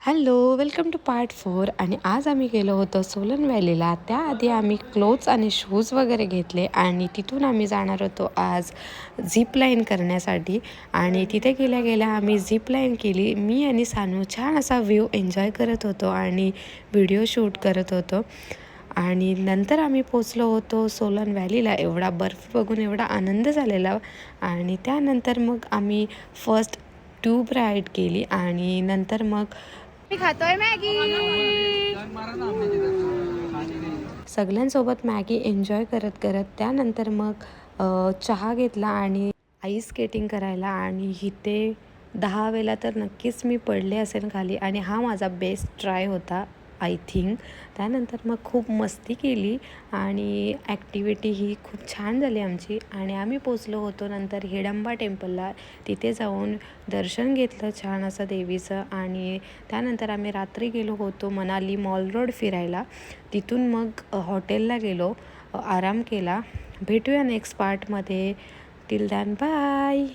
Hello, welcome two part 4. आणि आज आम्ही गेलो होतो सोलन व्हॅलीला. त्याआधी आम्ही क्लोथ्स आणि शूज वगैरे घेतले आणि तिथून आम्ही जाणार होतो आज झिप लाईन करण्यासाठी. आणि तिथे गेल्या गेल्या आम्ही झिप लाईन केली. मी आणि सानू छान असा व्ह्यू एन्जॉय करत होतो आणि व्हिडिओ शूट करत होतो. आणि नंतर आम्ही पोचलो होतो सोलन व्हॅलीला. एवढा बर्फ बघून एवढा आनंद झालेला. आणि त्यानंतर मग आम्ही फर्स्ट ट्यूब राईड केली आणि नंतर मग खातोय मॅगी. सगळ्यांसोबत मॅगी एन्जॉय करत करत त्यानंतर मग चहा घेतला आणि आईस स्केटिंग करायला. आणि इथे 10 वेळा तर नक्कीच मी पडले असेल खाली. आणि हा माझा बेस्ट ट्राय होता आय थिंक. त्यानंतर मग खूप मस्ती केली आणि ॲक्टिव्हिटी ही खूप छान झाली आमची. आणि आम्ही पोचलो होतो नंतर हिडंबा टेम्पलला. तिथे जाऊन दर्शन घेतलं छान असं देवीचं. आणि त्यानंतर आम्ही रात्री गेलो होतो मनाली मॉल रोड फिरायला. तिथून मग हॉटेलला गेलो, आराम केला. भेटूया नेक्स्ट पार्टमध्ये. Till then bye.